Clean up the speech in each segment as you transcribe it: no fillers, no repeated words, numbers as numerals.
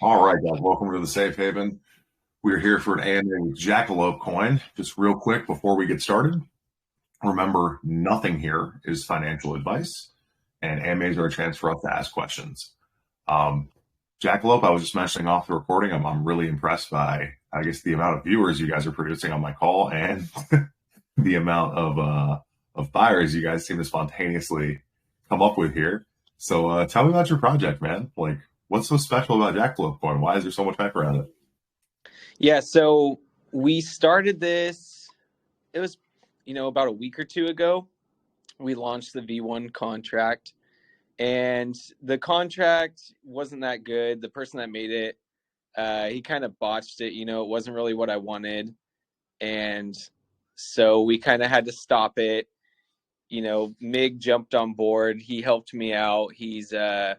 All right, guys, welcome to the Safe Haven. We're here for an AMA with Jackalope coin. Just real quick before we get started, remember nothing here is financial advice, and AMAs are a chance for us to ask questions. Um, Jackalope, I was just mentioning off the recording, I'm really impressed by, I guess, the amount of viewers you guys are producing on my call and the amount of buyers you guys seem to spontaneously come up with here. So tell me about your project, man. Like, what's so special about Jackalope coin? Why is there so much hype around it? Yeah, so we started this, it was, about a week or two ago. We launched the V1 contract, and the contract wasn't that good. The person that made it, he kind of botched it. It wasn't really what I wanted. And so we kind of had to stop it. Mig jumped on board. He helped me out. He's, a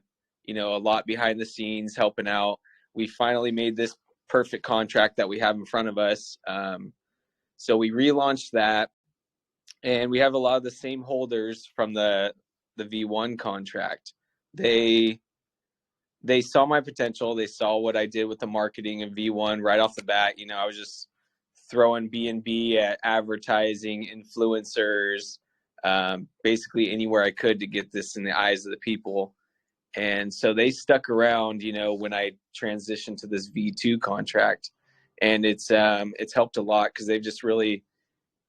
lot behind the scenes helping out. We finally made this perfect contract that we have in front of us. So we relaunched that, and we have a lot of the same holders from the V1 contract. They saw my potential. They saw what I did with the marketing of V1 right off the bat. I was just throwing B&B at advertising, influencers, basically anywhere I could to get this in the eyes of the people. And so they stuck around, when I transitioned to this V2 contract, and it's helped a lot because they've just really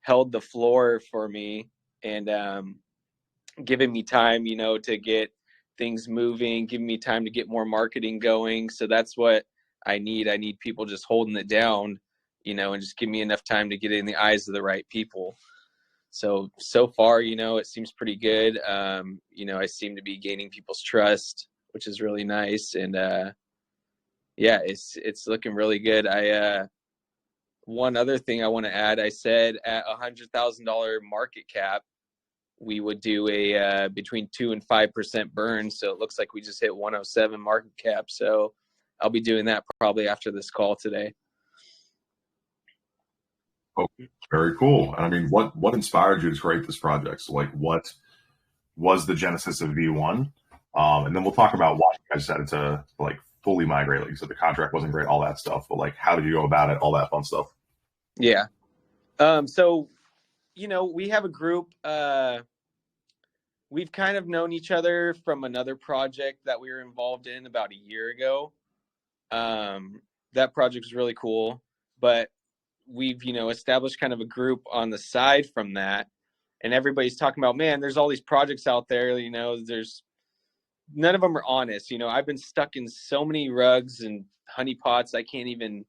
held the floor for me and given me time, to get things moving, giving me time to get more marketing going. So that's what I need. I need people just holding it down, and just give me enough time to get it in the eyes of the right people. So far, it seems pretty good. I seem to be gaining people's trust, which is really nice. And yeah, it's looking really good. One other thing I want to add, I said at $100,000 market cap, we would do a between 2 and 5% burn. So it looks like we just hit 107 market cap. So I'll be doing that probably after this call today. Oh, very cool. And I mean, what inspired you to create this project? So, like, what was the genesis of V1? And then we'll talk about why you guys decided to like fully migrate. Like you said, the contract wasn't great, all that stuff. But like, how did you go about it? All that fun stuff. Yeah. So, we have a group. We've kind of known each other from another project that we were involved in about a year ago. That project was really cool, but we've, established kind of a group on the side from that. And everybody's talking about, man, there's all these projects out there, there's none of them are honest. I've been stuck in so many rugs and honeypots. I can't even,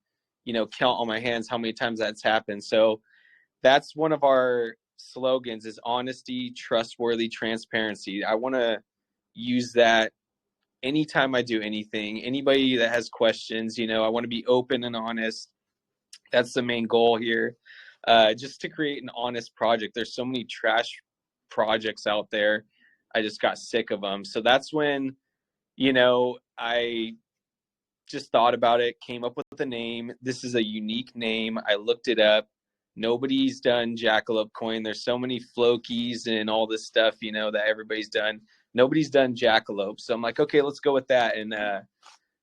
count on my hands how many times that's happened. So that's one of our slogans is honesty, trustworthy, transparency. I want to use that anytime I do anything. Anybody that has questions, I want to be open and honest. That's the main goal here. Just to create an honest project. There's so many trash projects out there. I just got sick of them. So that's when, I just thought about it, came up with the name. This is a unique name. I looked it up. Nobody's done Jackalope coin. There's so many Flokies and all this stuff, that everybody's done. Nobody's done Jackalope. So I'm like, okay, let's go with that. And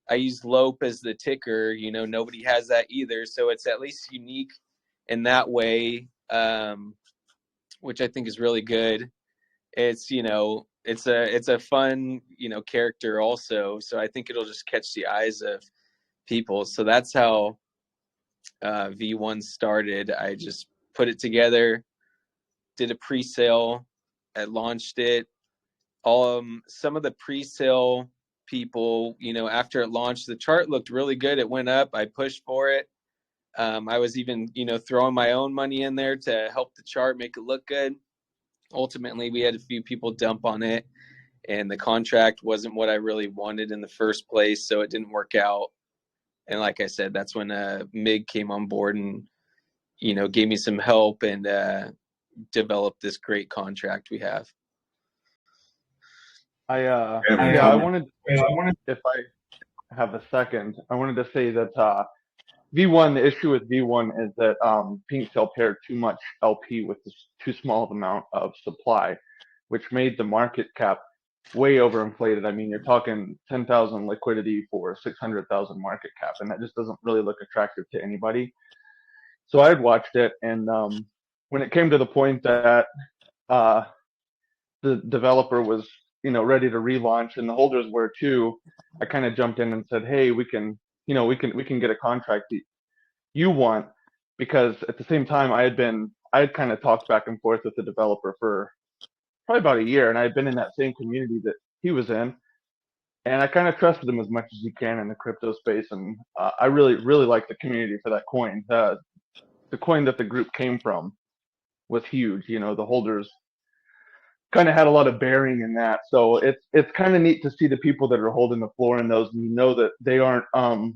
I used Lope as the ticker. Nobody has that either. So it's at least unique in that way, which I think is really good. It's, it's a fun, character also. So I think it'll just catch the eyes of people. So that's how V1 started. I just put it together, did a pre-sale, I launched it. Some of the pre-sale people, after it launched, the chart looked really good. It went up. I pushed for it. I was even, throwing my own money in there to help the chart make it look good. Ultimately, we had a few people dump on it, and the contract wasn't what I really wanted in the first place, so it didn't work out. And like I said, that's when Mig came on board and, gave me some help and developed this great contract we have. I wanted, if I have a second, I wanted to say that V1, the issue with V1 is that Pink Cell paired too much LP with too small of amount of supply, which made the market cap way overinflated. I mean, you're talking 10,000 liquidity for 600,000 market cap, and that just doesn't really look attractive to anybody. So I had watched it, and when it came to the point that uh, the developer was, ready to relaunch, and the holders were too, I kind of jumped in and said, "Hey, we can, we can get a contract that you want," because at the same time I had kind of talked back and forth with the developer for probably about a year, and I had been in that same community that he was in, and I kind of trusted him as much as you can in the crypto space, and I really really liked the community for that coin. The coin that the group came from was huge. The holders kind of had a lot of bearing in that. So it's kind of neat to see the people that are holding the floor in those, and that they aren't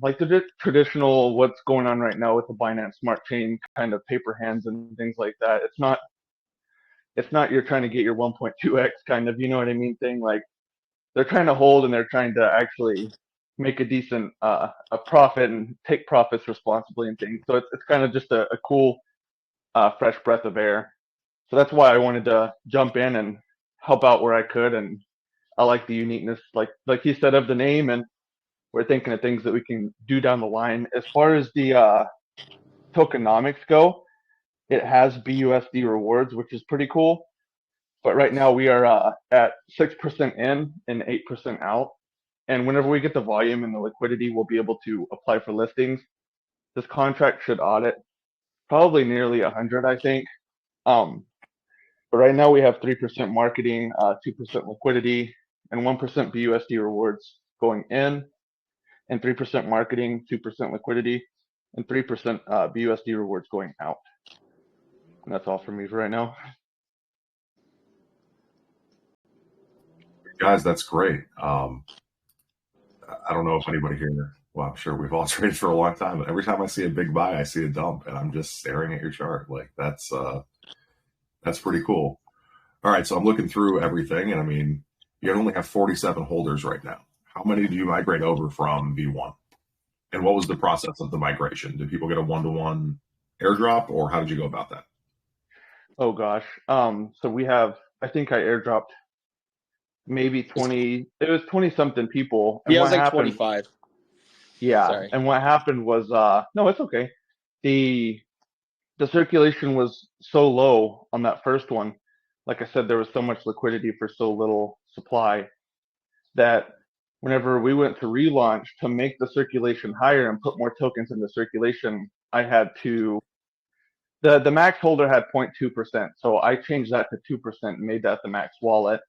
like the traditional what's going on right now with the Binance Smart Chain kind of paper hands and things like that. It's not you're trying to get your 1.2x kind of, you know what I mean, thing. Like they're trying to hold and they're trying to actually make a decent a profit and take profits responsibly and things. So it's kind of just a cool fresh breath of air. So that's why I wanted to jump in and help out where I could. And I like the uniqueness, like he said, of the name, and we're thinking of things that we can do down the line. As far as the tokenomics go, it has BUSD rewards, which is pretty cool. But right now we are at 6% in and 8% out. And whenever we get the volume and the liquidity, we'll be able to apply for listings. This contract should audit probably nearly 100, I think. But right now we have 3% marketing, 2% liquidity, and 1% BUSD rewards going in, and 3% marketing, 2% liquidity, and 3% BUSD rewards going out. And that's all for me for right now. Guys, that's great. I don't know if anybody here, well, I'm sure we've all traded for a long time, but every time I see a big buy, I see a dump, and I'm just staring at your chart. Like that's pretty cool. All right, so I'm looking through everything, and I mean, you only have 47 holders right now. How many do you migrate over from V1? And what was the process of the migration? Did people get a one-to-one airdrop, or how did you go about that? Oh gosh. So we have, I think I airdropped maybe 20, it was 20 something people. And yeah, it was like 25. Yeah. Sorry. And what happened was, no, it's okay. The circulation was so low on that first one. Like I said, there was so much liquidity for so little supply that whenever we went to relaunch to make the circulation higher and put more tokens into circulation, I had to, the max holder had 0.2%. So I changed that to 2% and made that the max wallet.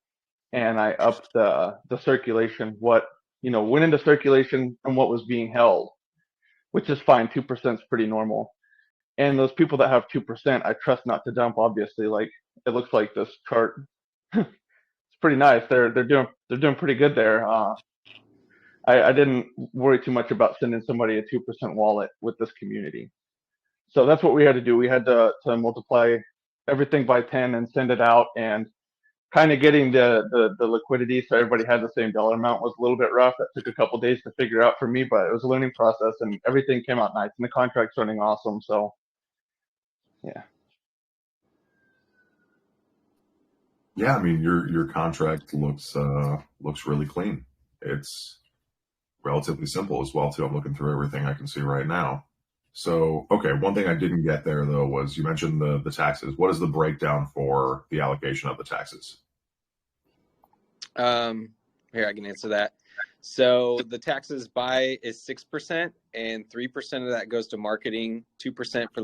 And I upped the circulation, what, went into circulation and what was being held, which is fine. 2% is pretty normal. And those people that have 2%, I trust not to dump. Obviously, like it looks like this chart, it's pretty nice. They're doing pretty good there. I didn't worry too much about sending somebody a 2% wallet with this community. So that's what we had to do. We had to multiply everything by 10 and send it out, and kind of getting the liquidity so everybody had the same dollar amount was a little bit rough. That took a couple days to figure out for me, but it was a learning process, and everything came out nice, and the contract's running awesome. So yeah. Yeah, I mean your contract looks really clean. It's relatively simple as well too. I'm looking through everything I can see right now. So okay, one thing I didn't get there though was you mentioned the taxes. What is the breakdown for the allocation of the taxes? Here I can answer that. So the taxes buy is 6%, and 3% of that goes to marketing, 2% for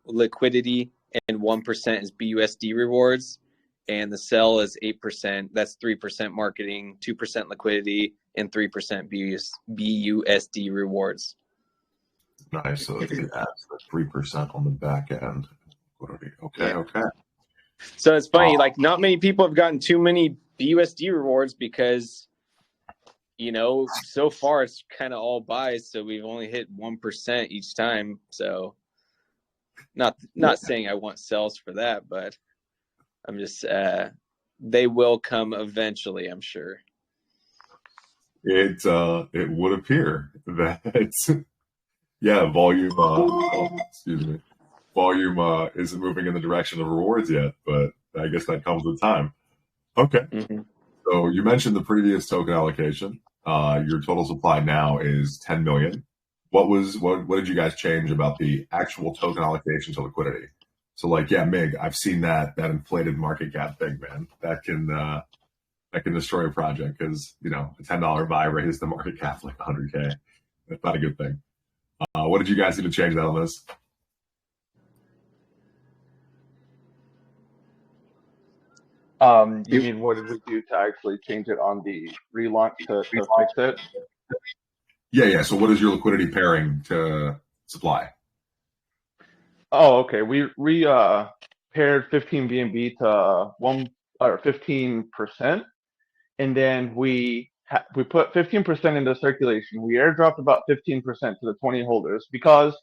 liquidity, and 1% is BUSD rewards. And the sell is 8%. That's 3% marketing, 2% liquidity, and 3% BUSD rewards. Nice. So the 3% on the back end. Okay, yeah. Okay. So it's funny, like not many people have gotten too many BUSD rewards because, so far it's kind of all buys. So we've only hit 1% each time. So not saying I want sells for that, but I'm just, they will come eventually, I'm sure. It would appear that, yeah, volume, excuse me, volume isn't moving in the direction of rewards yet, but I guess that comes with time. Okay. Mm-hmm. So you mentioned the previous token allocation. Your total supply now is 10 million. What did you guys change about the actual token allocation to liquidity? So like, yeah, Mig, I've seen that inflated market cap thing, man. That can destroy a project because a $10 buy raised the market cap like 100K. That's not a good thing. What did you guys do to change that on this? You mean what did we do to actually change it on the relaunch to fix it? Yeah. So what is your liquidity pairing to supply? Oh, okay. We paired 15 BNB to 15%, and then we put 15% into circulation. We airdropped about 15% to the 20 holders because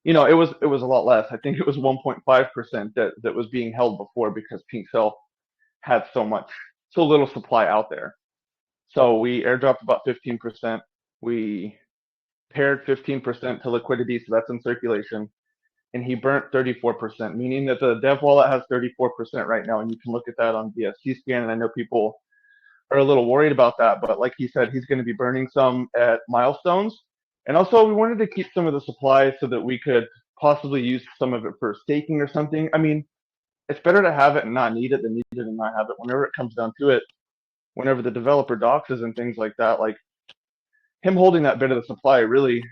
it was a lot less. I think it was 1.5% that was being held before because Pink Cell had so little supply out there. So we airdropped about 15%. We paired 15% to liquidity, so that's in circulation. And he burnt 34%, meaning that the dev wallet has 34% right now. And you can look at that on BSC scan. And I know people are a little worried about that, but like he said, he's going to be burning some at milestones. And also, we wanted to keep some of the supply so that we could possibly use some of it for staking or something. I mean, it's better to have it and not need it than need it and not have it. Whenever it comes down to it, whenever the developer doxes and things like that, like him holding that bit of the supply really,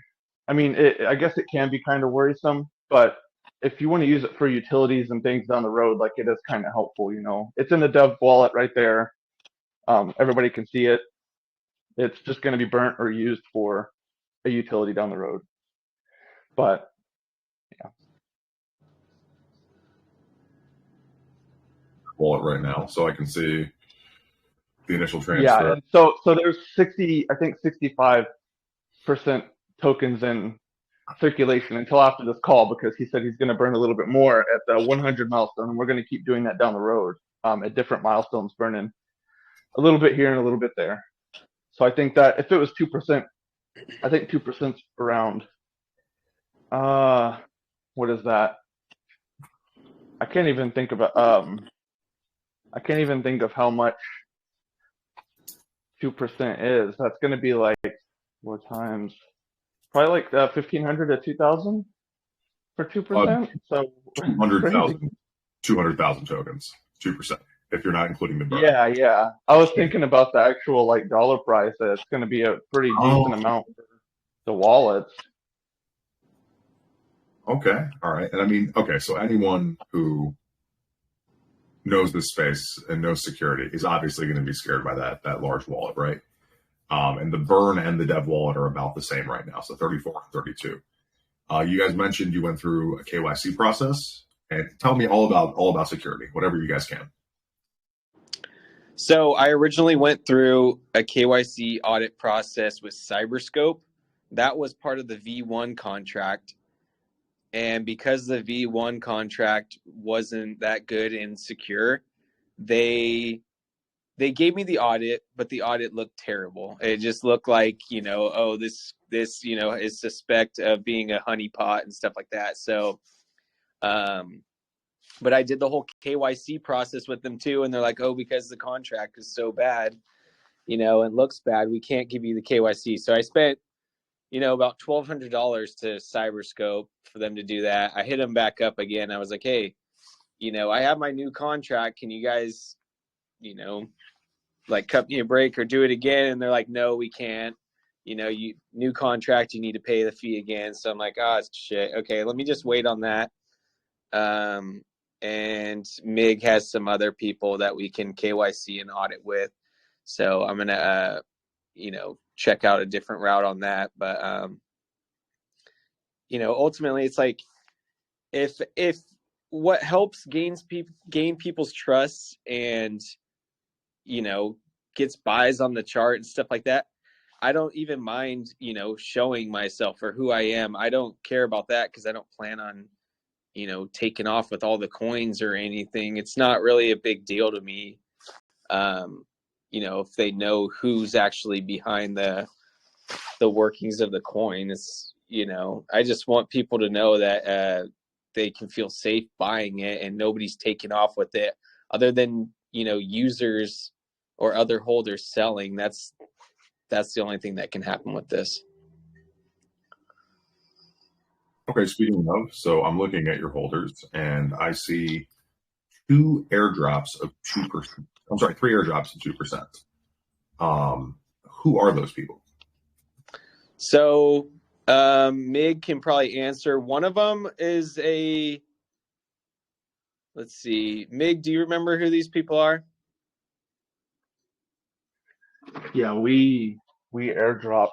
I mean, I guess it can be kind of worrisome, but if you want to use it for utilities and things down the road, like it is kind of helpful, It's in the dev wallet right there. Everybody can see it. It's just going to be burnt or used for a utility down the road. But yeah. Wallet right now, so I can see the initial transfer. Yeah, and so there's 65% tokens in circulation until after this call because he said he's going to burn a little bit more at the 100 milestone, and we're going to keep doing that down the road at different milestones, burning a little bit here and a little bit there. So I think that if it was 2%, I think 2% around. What is that? I can't even think of how much 2% is. That's going to be like 4 times, probably like 1,500 to 2,000 for 2%. So 200,000 tokens, 2%. If you're not including the burn. Yeah. I was thinking about the actual like dollar price. It's going to be a pretty decent amount for the wallets. Okay, all right. And I mean, okay, so anyone who knows this space and knows security is obviously going to be scared by that large wallet, right? And the burn and the dev wallet are about the same right now, so 34 and 32. You guys mentioned you went through a KYC process, and tell me all about security, whatever you guys can. So I originally went through a KYC audit process with Cyberscope. That was part of the V1 contract. And because the V1 contract wasn't that good and secure, they gave me the audit, but the audit looked terrible. It just looked like, this is suspect of being a honeypot and stuff like that. So, but I did the whole KYC process with them too. And they're like, oh, because the contract is so bad, and looks bad, we can't give you the KYC. So I spent, about $1,200 to Cyberscope for them to do that. I hit them back up again. I was like, hey, I have my new contract. Can you guys, like cut me a break or do it again? And they're like, no, we can't. You new contract, you need to pay the fee again. So I'm like, oh, shit. Okay, let me just wait on that. And MIG has some other people that we can KYC and audit with. So I'm going to, check out a different route on that. But, ultimately it's like, if what helps gain people's trust and, gets buys on the chart and stuff like that, I don't even mind, showing myself for who I am. I don't care about that because I don't plan on, taking off with all the coins or anything. It's not really a big deal to me. If they know who's actually behind the workings of the coin, it's, I just want people to know that they can feel safe buying it and nobody's taking off with it other than, users or other holders selling. That's the only thing that can happen with this. Okay, speaking of, so I'm looking at your holders and I see 2 airdrops of 2%. I'm sorry, 3 airdrops of 2%. Who are those people? So Mig can probably answer. One of them is let's see. Mig, do you remember who these people are? Yeah, we airdropped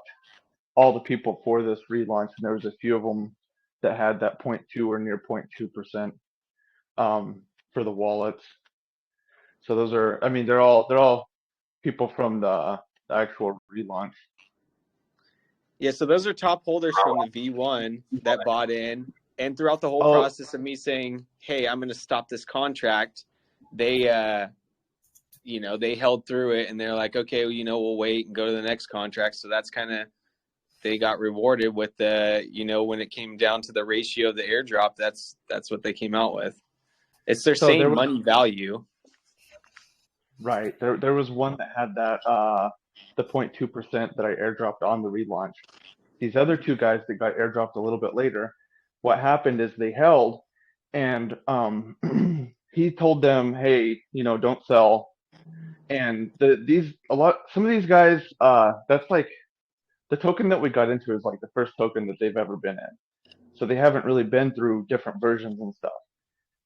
all the people for this relaunch, and there was a few of them that had that 0.2 or near 0.2% for the wallets. So those are, I mean, they're all people from the actual relaunch. Yeah, so those are top holders from the V1 that bought in. And throughout the whole Oh. process of me saying, hey, I'm going to stop this contract, they, they held through it, and they're like, okay, well, we'll wait and go to the next contract. So that's kind of, they got rewarded with the, when it came down to the ratio of the airdrop, that's what they came out with. It's their same money value. Right. There was one that had that, the 0.2% that I airdropped on the relaunch. These other 2 guys that got airdropped a little bit later, what happened is they held, and he told them, hey, don't sell. And some of these guys, that's like the token that we got into is like the first token that they've ever been in. So they haven't really been through different versions and stuff.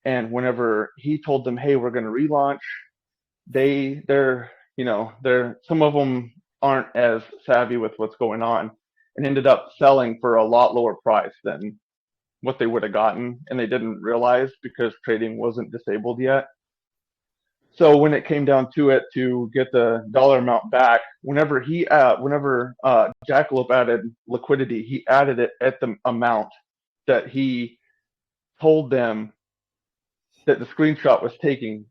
And whenever he told them, hey, we're going to relaunch, they're some of them aren't as savvy with what's going on, and ended up selling for a lot lower price than what they would have gotten, and they didn't realize because trading wasn't disabled yet. So when it came down to it to get the dollar amount back, whenever Jackalope added liquidity, he added it at the amount that he told them that the screenshot was taken,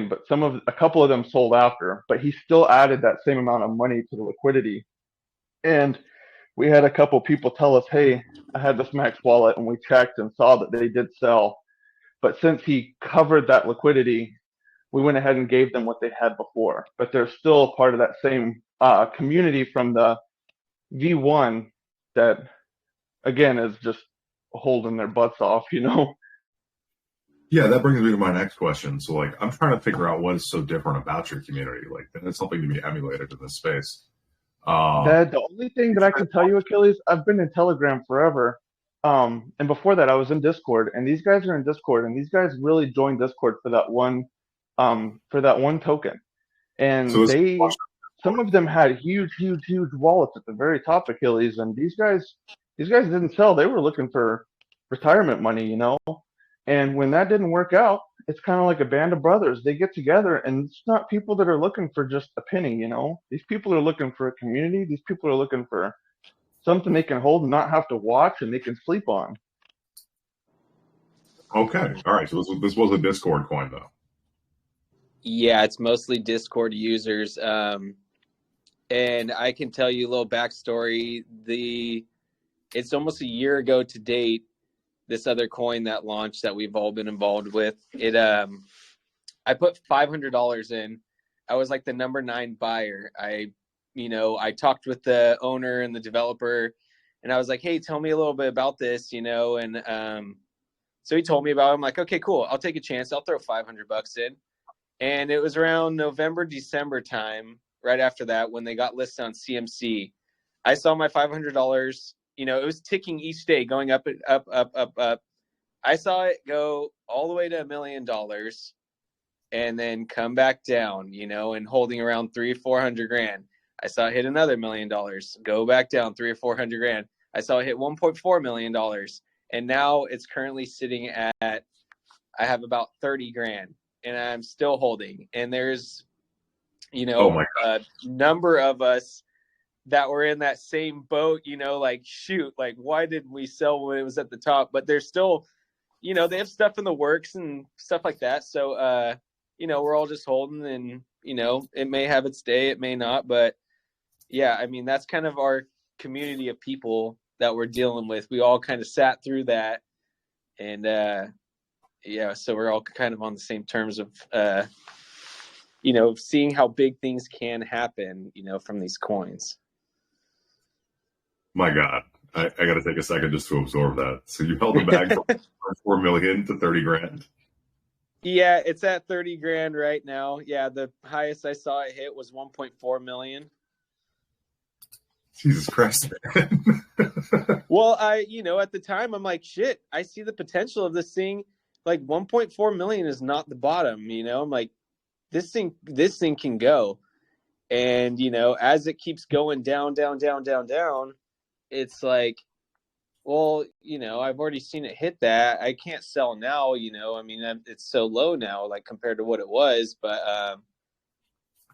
but a couple of them sold after, but he still added that same amount of money to the liquidity. And we had a couple people tell us, hey, I had this Max wallet, and we checked and saw that they did sell. But since he covered that liquidity, we went ahead and gave them what they had before. But they're still a part of that same community from the V1 that, again, is just holding their butts off, Yeah, that brings me to my next question. So, I'm trying to figure out what is so different about your community. It's something to be emulated in this space. The only thing that I can tell you, Achilles, I've been in Telegram forever. And before that, I was in Discord, and these guys are in Discord, and these guys really joined Discord for that one token. And So some of them had huge wallets at the very top, Achilles, and these guys didn't sell. They were looking for retirement money, And when that didn't work out, it's kind of like a band of brothers. They get together, and it's not people that are looking for just a penny, These people are looking for a community. These people are looking for something they can hold and not have to watch, and they can sleep on. Okay. All right. So this was a Discord coin, though. Yeah, it's mostly Discord users. And I can tell you a little backstory. It's almost a year ago to date, this other coin that launched that we've all been involved with. I put $500 in. I was like the number 9 buyer. I talked with the owner and the developer, and I was like, hey, tell me a little bit about this, and so he told me about it. I'm like, okay, cool. I'll take a chance. I'll throw $500 in. And it was around November, December time, right after that, when they got listed on CMC. I saw my $500, it was ticking each day, going up, up, up, up, up. I saw it go all the way to $1 million and then come back down, and holding around 300 or 400 grand. I saw it hit another $1 million, go back down 300 or 400 grand. I saw it hit $1.4 million. And now it's currently sitting at, I have about 30 grand, and I'm still holding. And there's, a number of us that were in that same boat, shoot, why didn't we sell when it was at the top? But there's still, they have stuff in the works and stuff like that. So, we're all just holding, and, it may have its day, it may not. But yeah, I mean, that's kind of our community of people that we're dealing with. We all kind of sat through that, and so we're all kind of on the same terms of seeing how big things can happen, from these coins. My God, I got to take a second just to absorb that. So you held the bag from 4 million to 30 grand. Yeah, it's at 30 grand right now. Yeah, the highest I saw it hit was 1.4 million. Jesus Christ, man. Well, at the time, I'm like, shit, I see the potential of this thing. Like 1.4 million is not the bottom, I'm like, this thing can go. And, as it keeps going down, it's like, well, I've already seen it hit that. I can't sell now, it's so low now, like compared to what it was. But,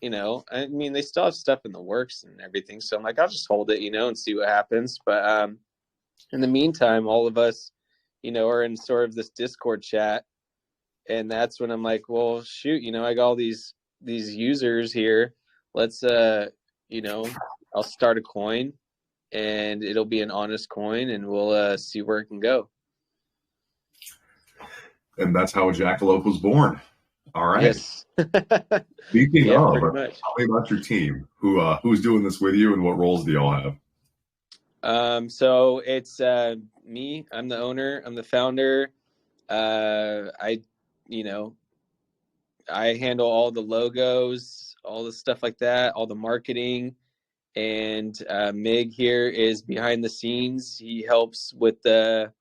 they still have stuff in the works and everything. So I'm like, I'll just hold it, and see what happens. But in the meantime, all of us, are in sort of this Discord chat. And that's when I'm like, well, shoot, I got all these users here. Let's, I'll start a coin and it'll be an honest coin and we'll see where it can go. And that's how Jackalope was born. All right. Yes. Speaking of, tell me about your team. Who's doing this with you and what roles do y'all have? So it's me. I'm the owner. I'm the founder. I handle all the logos, all the stuff like that, all the marketing. And Mig here is behind the scenes. He helps with the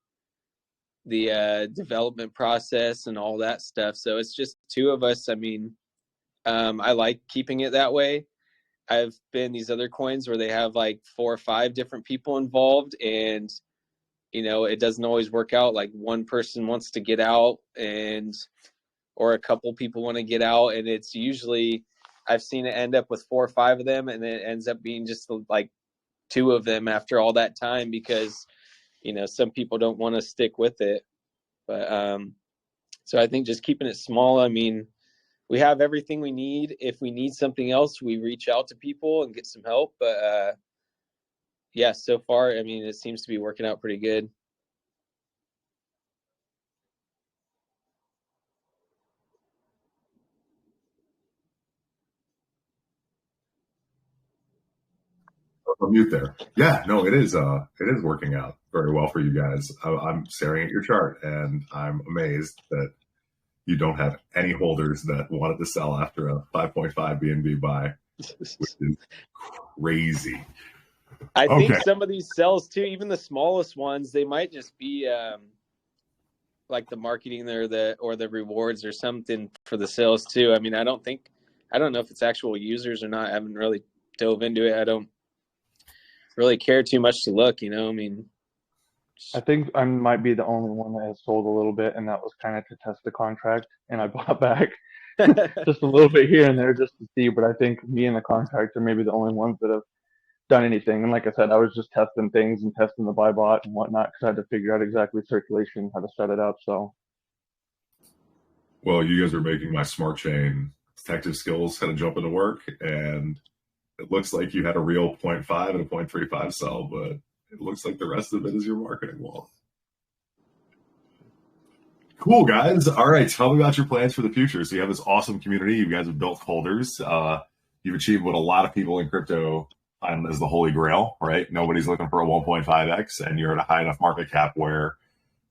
development process and all that stuff. So it's just two of us. I mean, I like keeping it that way. I've been these other coins where they have like 4 or 5 different people involved, and it doesn't always work out. Like one person wants to get out, or a couple people want to get out, and it's usually, I've seen it end up with 4 or 5 of them, and it ends up being just like 2 of them after all that time, because some people don't want to stick with it. But so I think just keeping it small. I mean, we have everything we need. If we need something else, we reach out to people and get some help. But yeah, so far, I mean, it seems to be working out pretty good. I'll mute there. Yeah, no, it is working out very well for you guys. I'm staring at your chart and I'm amazed that you don't have any holders that wanted to sell after a 5.5 BNB buy, which is crazy. I think some of these sells too, even the smallest ones, they might just be like the marketing or the rewards or something for the sales too. I mean, I don't know if it's actual users or not. I haven't really dove into it. I don't really care too much to look, I mean, I think I might be the only one that has sold a little bit, and that was kind of to test the contract, and I bought back just a little bit here and there just to see. But I think me and the contractor may be the only ones that have done anything. And like I said, I was just testing things and testing the buy bot and whatnot because I had to figure out exactly circulation, how to set it up. So, well, you guys are making my smart chain detective skills kind of jump into work, and it looks like you had a real 0.5 and a 0.35 sell, but it looks like the rest of it is your marketing wall. Cool, guys. All right, tell me about your plans for the future. So you have this awesome community. You guys have built holders. You've achieved what a lot of people in crypto find as the holy grail, right? Nobody's looking for a 1.5x, and you're at a high enough market cap where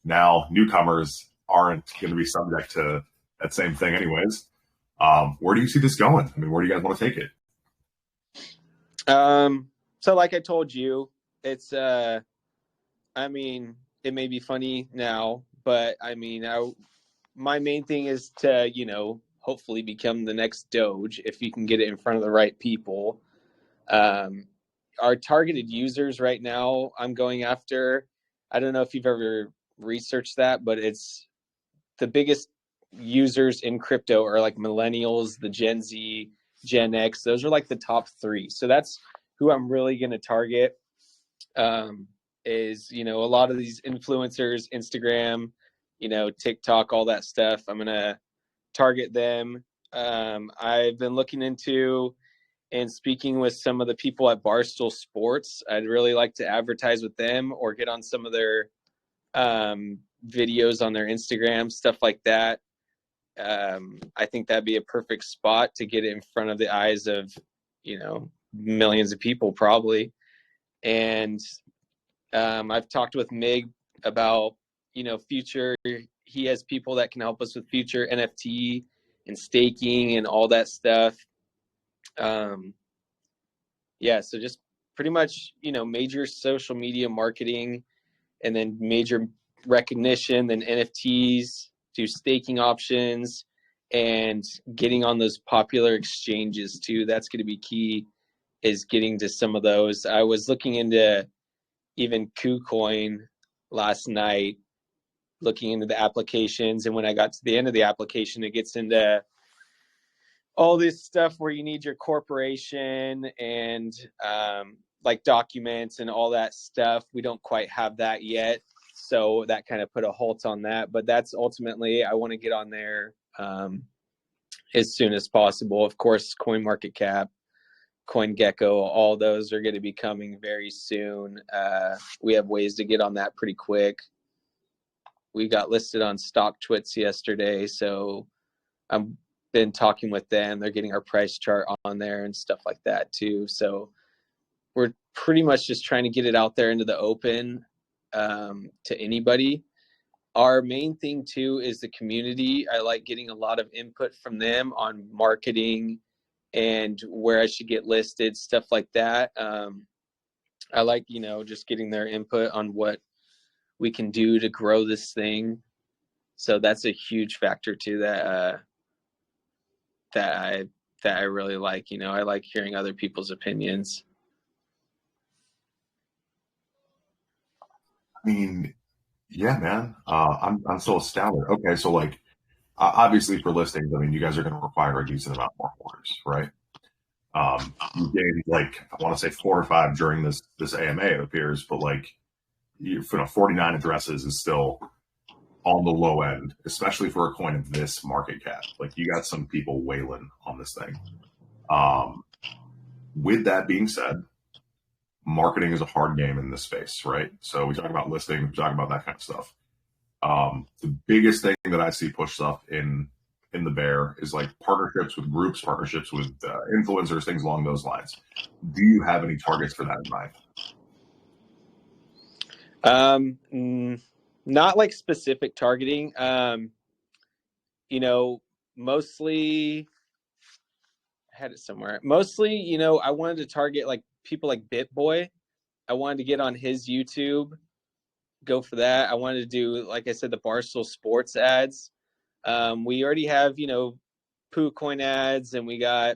now newcomers aren't going to be subject to that same thing anyways. Where do you see this going? I mean, where do you guys want to take it? So like I told you, it's, I mean, it may be funny now, but I mean, my main thing is to, hopefully become the next Doge if you can get it in front of the right people. Our targeted users right now, I'm going after, I don't know if you've ever researched that, but it's the biggest users in crypto are like millennials, the Gen Z, Gen X. Those are like the top 3. So that's who I'm really going to target. Is, a lot of these influencers, Instagram, TikTok, all that stuff. I'm going to target them. I've been looking into and speaking with some of the people at Barstool Sports. I'd really like to advertise with them or get on some of their videos on their Instagram, stuff like that. I think that'd be a perfect spot to get it in front of the eyes of, millions of people probably. And I've talked with Mig about, future. He has people that can help us with future NFT and staking and all that stuff. So just pretty much, major social media marketing, and then major recognition, then NFTs, do staking options, and getting on those popular exchanges too. That's going to be key, is getting to some of those. I was looking into even KuCoin last night, looking into the applications, and when I got to the end of the application, it gets into all this stuff where you need your corporation and like documents and all that stuff. We don't quite have that yet, so that kind of put a halt on that. But that's ultimately, I want to get on there as soon as possible. Of course, CoinMarketCap, CoinGecko, all those are going to be coming very soon. We have ways to get on that pretty quick. We got listed on StockTwits yesterday, so I'm been talking with them. They're getting our price chart on there and stuff like that too. So we're pretty much just trying to get it out there into the open to anybody. Our main thing too is the community. I like getting a lot of input from them on marketing and where I should get listed, stuff like that. I like, just getting their input on what we can do to grow this thing. So that's a huge factor too that I really like. I like hearing other people's opinions. I mean, yeah, man. I'm so astounded. Okay, so like, obviously for listings, I mean, you guys are going to require a decent amount more orders, right? You gained like, I want to say 4 or 5 during this AMA, it appears, but like, 49 addresses is still on the low end, especially for a coin of this market cap. Like, you got some people wailing on this thing. With that being said, marketing is a hard game in this space, right? So we talk about listing, we talk about that kind of stuff. The biggest thing that I see pushed up in the bear is like partnerships with groups, partnerships with influencers, things along those lines. Do you have any targets for that in mind? Not like specific targeting. Mostly I had it somewhere. Mostly, I wanted to target like people like BitBoy. I wanted to get on his YouTube, go for that. I wanted to do, like I said, the Barstool Sports ads. We already have, PooCoin ads, and we got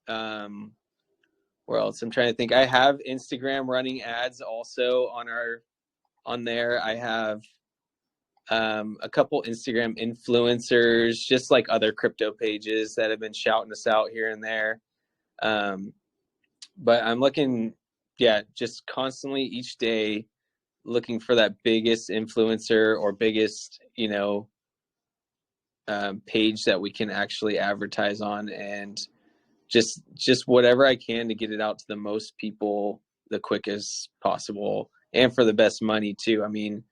where else? I'm trying to think. I have Instagram running ads also on there. I have a couple Instagram influencers, just like other crypto pages that have been shouting us out here and there. But I'm looking, just constantly each day looking for that biggest influencer or biggest, page that we can actually advertise on, and just whatever I can to get it out to the most people the quickest possible and for the best money too. I mean,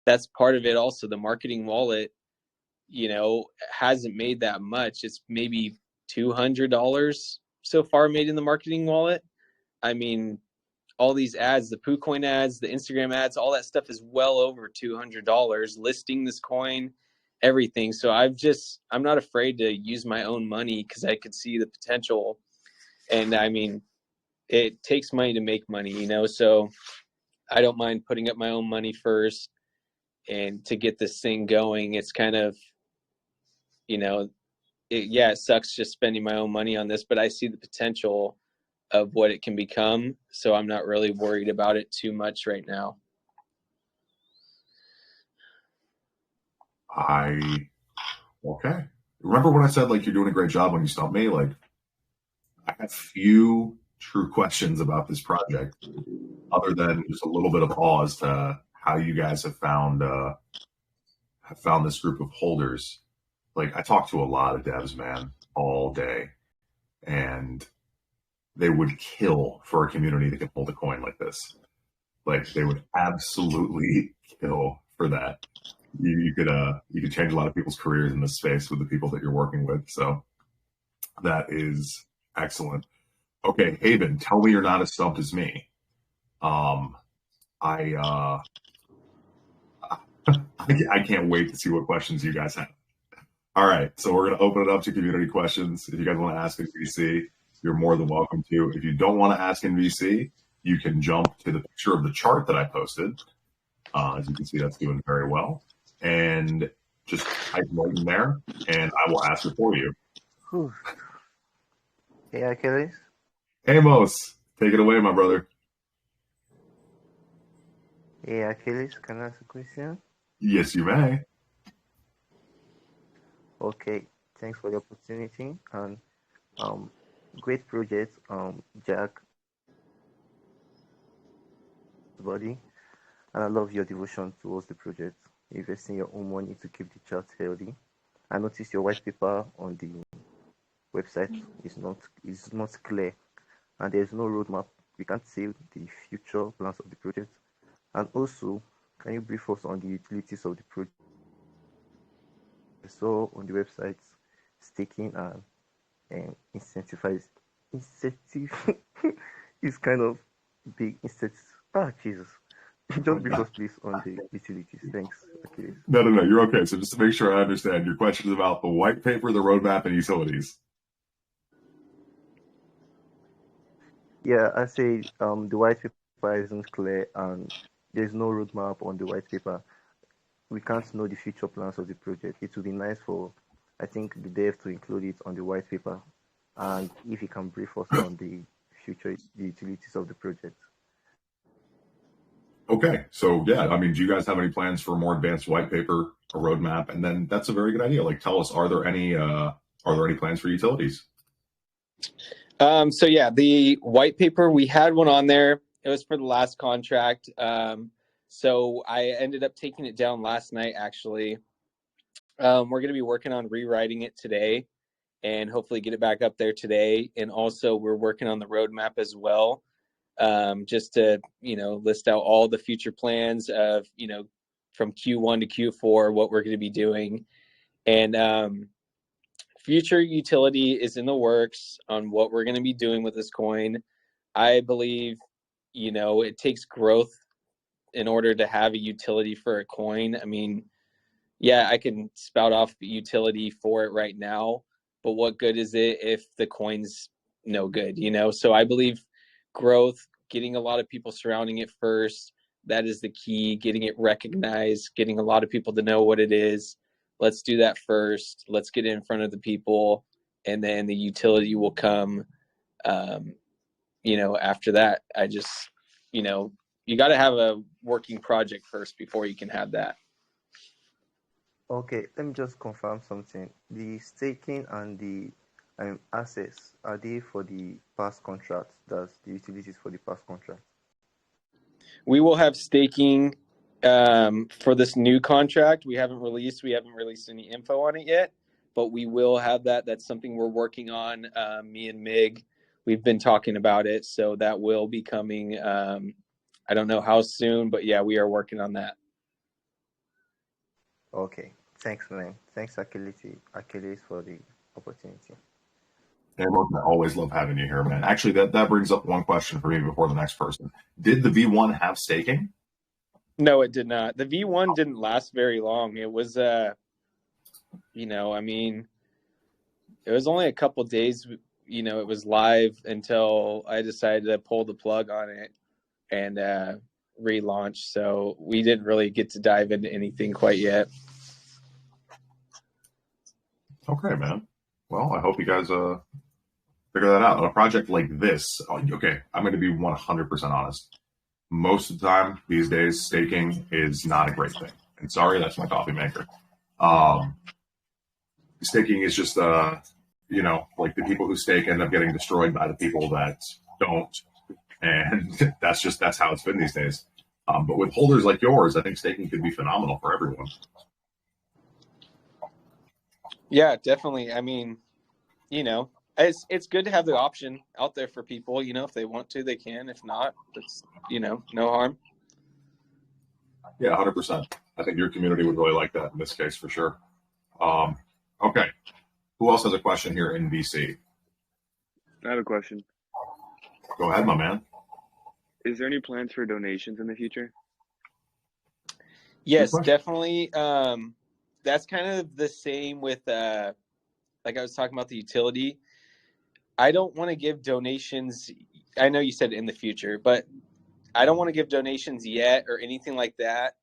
that's part of it also. The marketing wallet, hasn't made that much. It's maybe $200 so far made in the marketing wallet. I mean, all these ads, the PooCoin ads, the Instagram ads, all that stuff is well over $200 listing this coin, everything. So I'm not afraid to use my own money because I could see the potential. And I mean, it takes money to make money, so I don't mind putting up my own money first. And to get this thing going, it's kind of, it sucks just spending my own money on this, but I see the potential of what it can become. So I'm not really worried about it too much right now. Okay. Remember when I said, like, you're doing a great job when you stumped me? Like, I have few true questions about this project other than just a little bit of awe as to how you guys have found this group of holders. Like, I talk to a lot of devs, man, all day, and they would kill for a community that can hold a coin like this. Like, they would absolutely kill for that. you could change a lot of people's careers in this space with the people that you're working with. So that is excellent. Okay, Haven, tell me you're not as stumped as me. I I can't wait to see what questions you guys have. All right, so we're going to open it up to community questions. If you guys want to ask in VC, you're more than welcome to. If you don't want to ask in VC, you can jump to the picture of the chart that I posted. As you can see, that's doing very well. And just type right in there, and I will ask it for you. Whew. Hey, Achilles. Amos, take it away, my brother. Hey, Achilles, can I ask a question? Yes, you may. Okay, thanks for the opportunity and great project, Jack, buddy, and I love your devotion towards the project, investing your own money to keep the chart healthy. I noticed your white paper on the website is not clear, and there is no roadmap. We can't see the future plans of the project. And also, can you brief us on the utilities of the project? I saw on the website staking and incentive is kind of big incentive. Jesus. Just brief us, please, on the utilities. Thanks, Achilles. No, you're okay. So just to make sure I understand, your question is about the white paper, the roadmap, and utilities. Yeah, I say the white paper isn't clear and there's no roadmap on the white paper. We can't know the future plans of the project. It would be nice for, I think, the dev to include it on the white paper, and if he can brief us on the utilities of the project. Okay, so yeah, I mean, do you guys have any plans for a more advanced white paper, a roadmap? And then that's a very good idea. Like, tell us, are there any plans for utilities? So yeah, the white paper, we had one on there. It was for the last contract. So I ended up taking it down last night, actually. We're going to be working on rewriting it today and hopefully get it back up there today. And also we're working on the roadmap as well, just to, list out all the future plans of, from Q1 to Q4, what we're going to be doing. And future utility is in the works on what we're going to be doing with this coin. I believe, it takes growth in order to have a utility for a coin. I mean, yeah, I can spout off the utility for it right now, but what good is it if the coin's no good, So I believe growth, getting a lot of people surrounding it first, that is the key, getting it recognized, getting a lot of people to know what it is. Let's do that first. Let's get it in front of the people, and then the utility will come, after that. I just, you got to have a working project first before you can have that. Okay, let me just confirm something. The staking and the assets, are they for the past contract? That's the utilities for the past contract? We will have staking for this new contract. We haven't released any info on it yet, but we will have that. That's something we're working on. Me and Mig, we've been talking about it, so that will be coming. I don't know how soon, but yeah, we are working on that. Okay, thanks, man. Thanks, Achilles, for the opportunity. I always love having you here, man. Actually, that brings up one question for me before the next person. Did the V1 have staking? No, it did not. The V1 didn't last very long. It was, it was only a couple days, it was live until I decided to pull the plug on it and relaunch. So we didn't really get to dive into anything quite yet. Okay, man. Well, I hope you guys figure that out. On a project like this, okay, I'm going to be 100% honest. Most of the time these days, staking is not a great thing. And sorry, that's my coffee maker. Staking is just, like the people who stake end up getting destroyed by the people that don't. And that's how it's been these days. But with holders like yours, I think staking could be phenomenal for everyone. Yeah, definitely. I mean, it's good to have the option out there for people. If they want to, they can. If not, it's no harm. Yeah, 100%. I think your community would really like that in this case for sure. Okay. Who else has a question here in BC? I have a question. Go ahead, my man. Is there any plans for donations in the future? Yes, definitely. That's kind of the same with, like I was talking about the utility. I don't want to give donations. I know you said in the future, but I don't want to give donations yet or anything like that.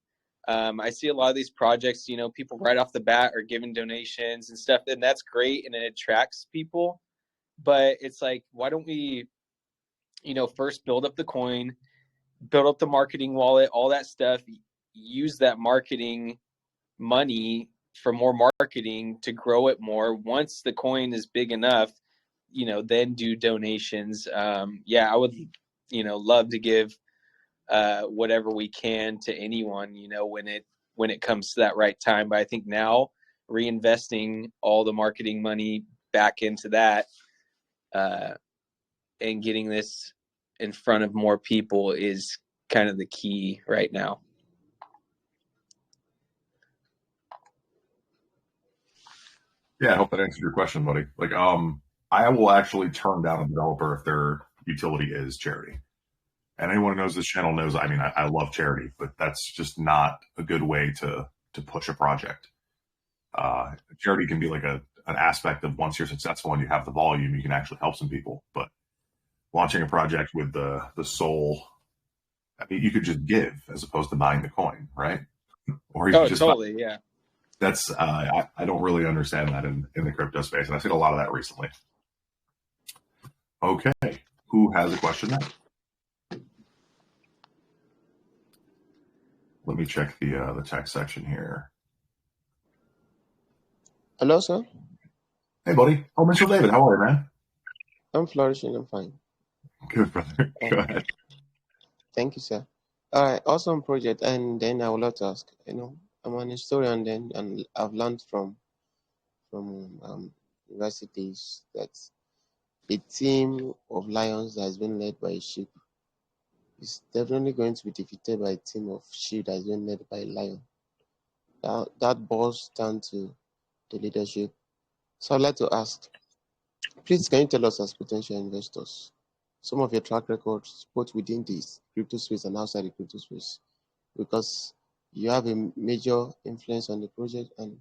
I see a lot of these projects, people right off the bat are giving donations and stuff, and that's great and it attracts people. But it's like, why don't we, first build up the coin, build up the marketing wallet, all that stuff, use that marketing money for more marketing to grow it more. Once the coin is big enough, then do donations. I would, love to give whatever we can to anyone, when it comes to that right time. But I think now reinvesting all the marketing money back into that and getting this in front of more people is kind of the key right now. Yeah, I hope that answered your question, buddy. Like, I will actually turn down a developer if their utility is charity. And anyone who knows this channel knows, I love charity, but that's just not a good way to push a project. Charity can be like an aspect of once you're successful and you have the volume, you can actually help some people. But launching a project with the sole, you could just give as opposed to buying the coin, right? Or you could just totally, yeah. That's I don't really understand that in the crypto space, and I've seen a lot of that recently. Okay, who has a question now? Let me check the text section here. Hello, sir. Hey, buddy. Oh, Mr. David, how are you, man? I'm flourishing. I'm fine. Good, brother. Go ahead. Thank you, sir. All right, awesome project. And then I would like to ask, I'm an historian and I've learned from universities that a team of lions that has been led by a sheep is definitely going to be defeated by a team of sheep that has been led by a lion. That boils down to the leadership. So I'd like to ask, please, can you tell us as potential investors some of your track records, both within this crypto space and outside the crypto space? Because you have a major influence on the project, and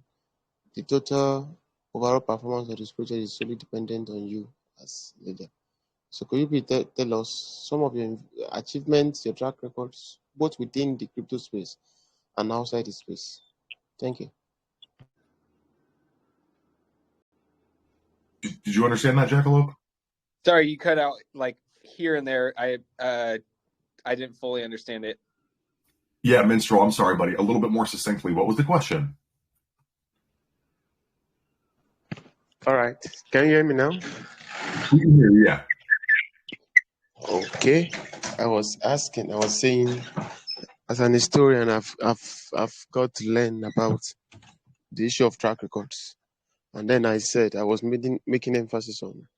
the total overall performance of this project is solely dependent on you as leader. So could you please tell us some of your achievements, your track records, both within the crypto space and outside the space? Thank you. Did you understand that, Jackalope? Sorry, you cut out like here and there. I didn't fully understand it. Yeah, Minstrel, I'm sorry, buddy. A little bit more succinctly, what was the question? All right. Can you hear me now? We can hear you, yeah. Okay. I was saying, as an historian, I've got to learn about the issue of track records. And then I said I was making emphasis on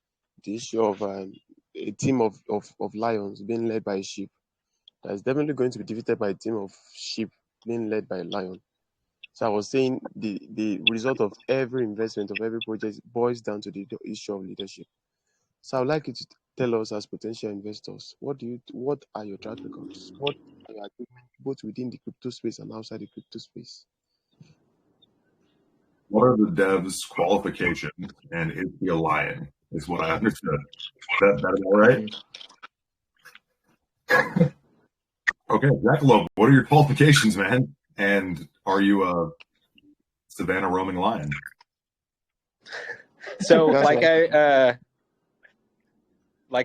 the issue of a team of lions being led by a sheep. That is definitely going to be defeated by a team of sheep being led by a lion. So I was saying the result of every investment of every project boils down to the issue of leadership. So I would like you to tell us as potential investors, what are your track records? What are your achievements both within the crypto space and outside the crypto space? What are the devs' qualifications, and is he a lion? Is what I understood. That is all right? Okay, Jackalope, what are your qualifications, man? And are you a Savannah roaming lion? So, like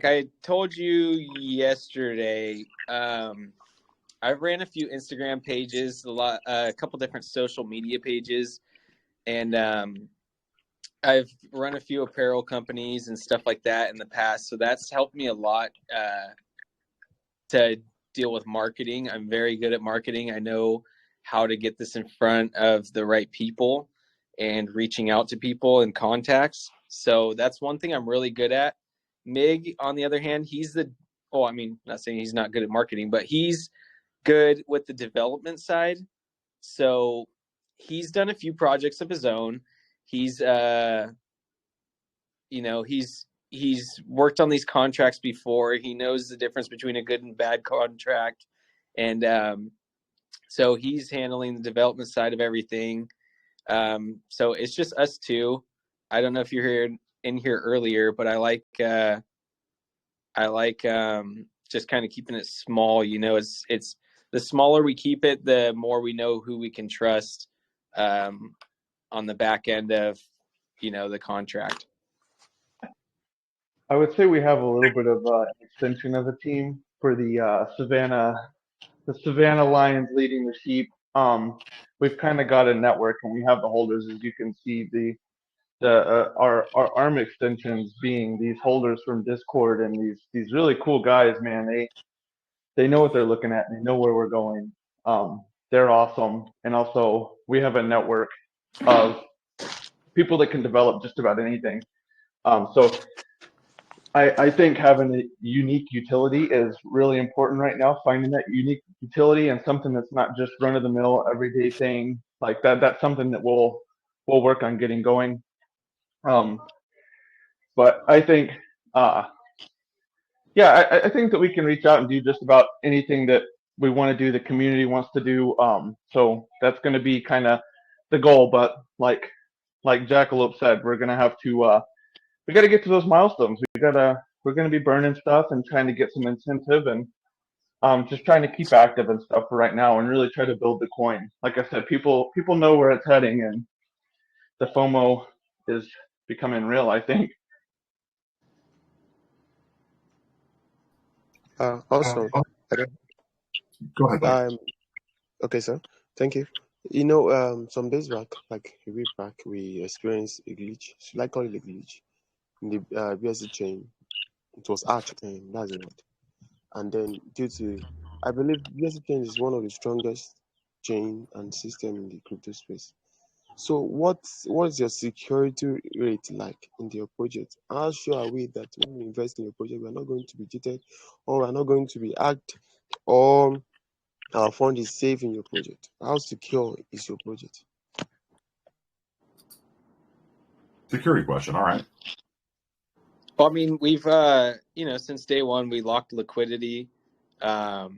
I told you yesterday, I ran a few Instagram pages, a couple different social media pages, and I've run a few apparel companies and stuff like that in the past. So that's helped me a lot to deal with marketing. I'm very good at marketing. I know how to get this in front of the right people and reaching out to people and contacts. So that's one thing I'm really good at. Mig, on the other hand, not saying he's not good at marketing, but he's good with the development side. So he's done a few projects of his own. He's he's worked on these contracts before. He knows the difference between a good and bad contract, and so he's handling the development side of everything. So it's just us two. I don't know if you're in here earlier, but I like just kind of keeping it small. It's the smaller we keep it, the more we know who we can trust on the back end of the contract. I would say we have a little bit of an extension of a team for the Savannah Lions leading the sheep. We've kind of got a network, and we have the holders, as you can see. Our arm extensions being these holders from Discord, and these really cool guys, man. They know what they're looking at, and they know where we're going. They're awesome, and also we have a network of people that can develop just about anything. So I think having a unique utility is really important right now. Finding that unique utility and something that's not just run of the mill everyday thing like that. That's something that we'll work on getting going. But I think, I think that we can reach out and do just about anything that we want to do. The community wants to do. So that's going to be kind of the goal. But like Jackalope said, we're going to have to. We got to get to those milestones. We're going to be burning stuff and trying to get some incentive and just trying to keep active and stuff for right now and really try to build the coin. Like I said, people know where it's heading, and the FOMO is becoming real, I think. Also, Go ahead. okay, sir. Thank you. Some days back, like a week back, we experienced a glitch. Should I call it a glitch? In the BSC chain, it was arch, and that's the word. And then I believe BSC chain is one of the strongest chain and system in the crypto space. So what's your security rate like in your project? How sure are we that when we invest in your project, we are not going to be cheated, or we are not going to be hacked, or our fund is safe in your project? How secure is your project? Security question. All right. Well, I mean, we've since day one we locked liquidity. Like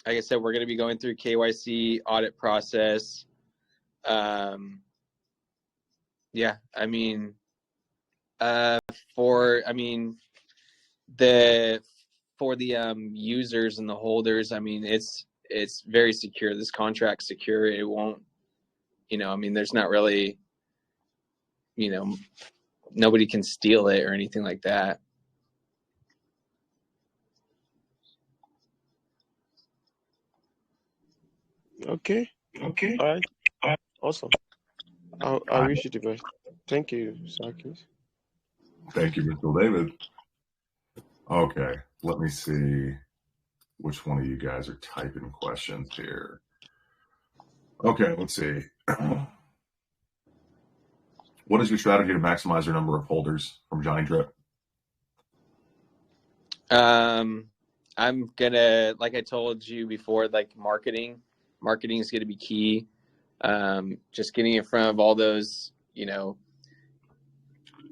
I said, we're going to be going through KYC audit process. Yeah, I mean, for the users and the holders, I mean, it's very secure. This contract's secure. It won't, there's not really, nobody can steal it or anything like that. Okay. All right. Awesome. I wish you the best. Thank you, Sarkis. Thank you, Mr. David. Okay, let me see which one of you guys are typing questions here. Okay, let's see. What is your strategy to maximize your number of holders? From Johnny Drip. I'm gonna, like I told you before, like marketing is gonna be key. Just getting in front of all those,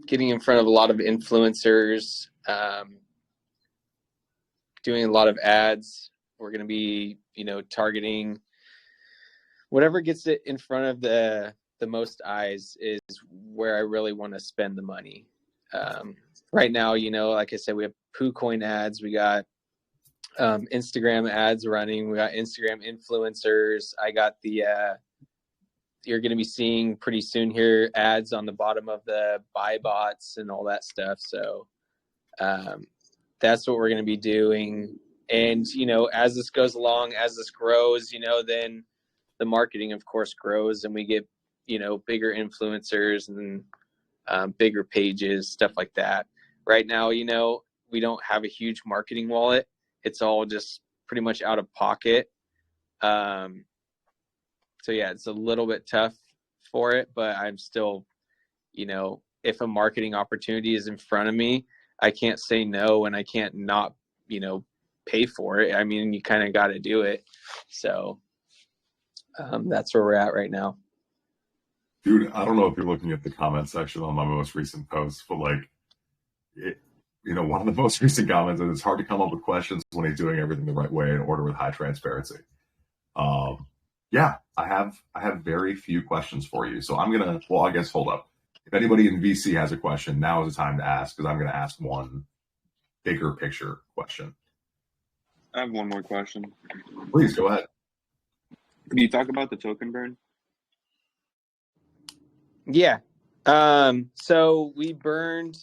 getting in front of a lot of influencers, doing a lot of ads. We're gonna be, targeting whatever gets it in front of the most eyes is where I really want to spend the money. Right now, like I said, we have PooCoin ads, we got Instagram ads running, we got Instagram influencers. I got you're going to be seeing pretty soon here ads on the bottom of the buy bots and all that stuff. So that's what we're going to be doing. And, as this goes along, as this grows, then the marketing, of course, grows and we get, bigger influencers and bigger pages, stuff like that. Right now, we don't have a huge marketing wallet. It's all just pretty much out of pocket. So yeah, it's a little bit tough for it, but I'm still, if a marketing opportunity is in front of me, I can't say no and I can't not, pay for it. I mean, you kind of got to do it. So that's where we're at right now. Dude, I don't know if you're looking at the comment section on my most recent post, but like, one of the most recent comments is it's hard to come up with questions when he's doing everything the right way in order with high transparency. Yeah, I have very few questions for you. So I guess hold up. If anybody in VC has a question, now is the time to ask, because I'm going to ask one bigger picture question. I have one more question. Please go ahead. Can you talk about the token burn? Yeah. So we burned,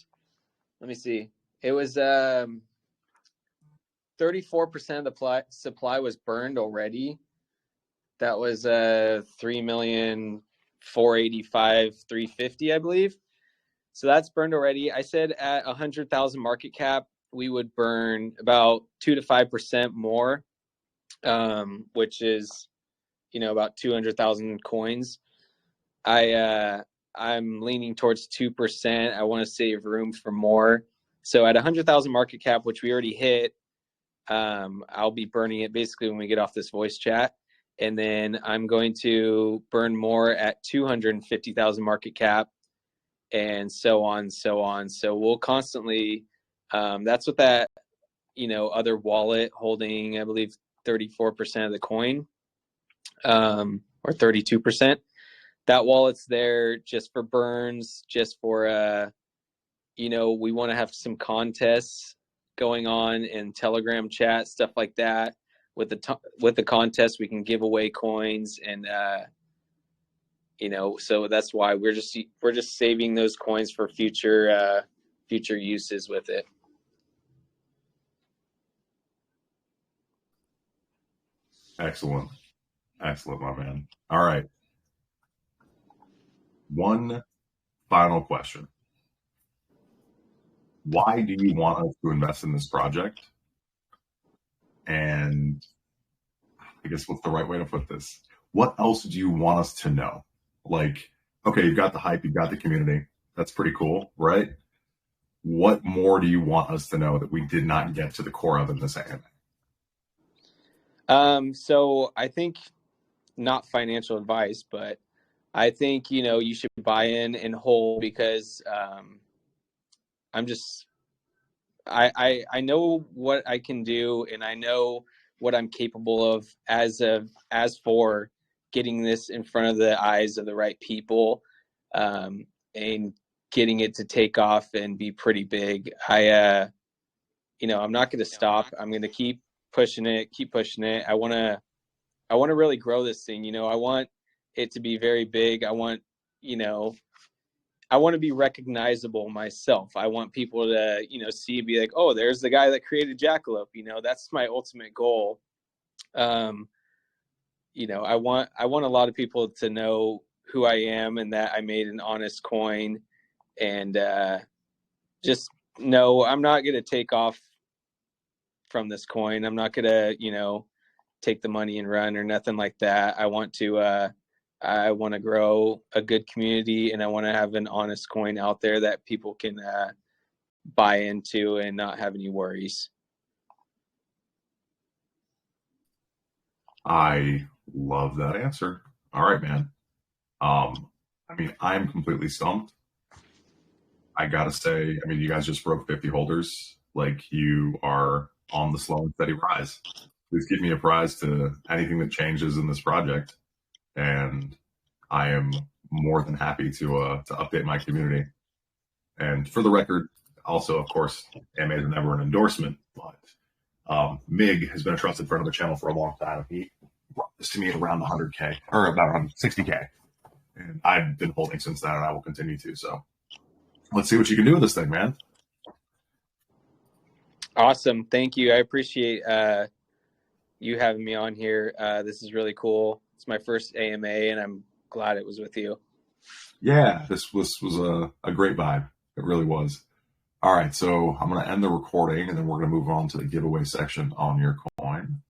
let me see. It was 34% of the supply was burned already. That was 3,485,350, I believe. So that's burned already. I said at 100,000 market cap, we would burn about 2 to 5% more, which is, about 200,000 coins. I'm leaning towards 2%. I want to save room for more. So at 100,000 market cap, which we already hit, I'll be burning it basically when we get off this voice chat. And then I'm going to burn more at 250,000 market cap, and so on, so on. So we'll constantly, that's what that, other wallet holding, I believe, 34% of the coin, or 32%. That wallet's there just for burns, just for, we want to have some contests going on in Telegram chat, stuff like that. With the contest, we can give away coins, and so that's why we're just saving those coins for future uses with it. Excellent, my man. All right. One final question. Why do you want us to invest in this project? And I guess what's the right way to put this? What else do you want us to know? Like, okay, you've got the hype, you've got the community. That's pretty cool, right? What more do you want us to know that we did not get to the core of in this AMA? So I think, not financial advice, but I think, you should buy in whole, because I know what I can do, and I know what I'm capable of as for getting this in front of the eyes of the right people, and getting it to take off and be pretty big. I'm not going to stop. I'm going to keep pushing it. I want to really grow this thing. I want it to be very big. I want to be recognizable myself. I want people to, see and be like, oh, there's the guy that created Jackalope. That's my ultimate goal. I want a lot of people to know who I am and that I made an honest coin, and just know I'm not going to take off from this coin. I'm not going to, take the money and run or nothing like that. I want to grow a good community, and I want to have an honest coin out there that people can buy into and not have any worries. I love that answer. All right, man. I'm completely stumped. I gotta say, you guys just broke 50 holders. Like, you are on the slow and steady rise. Please give me a prize to anything that changes in this project, and I am more than happy to update my community. And for the record, also, of course, AMA is never an endorsement, but Mig has been a trusted friend of the channel for a long time. He brought this to me at around 100K, or about around 60K. And I've been holding since then, and I will continue to. So let's see what you can do with this thing, man. Awesome. Thank you. I appreciate you having me on here. This is really cool. It's my first AMA, and I'm glad it was with you. Yeah, this was a great vibe. It really was. All right, so I'm going to end the recording, and then we're going to move on to the giveaway section on your coin.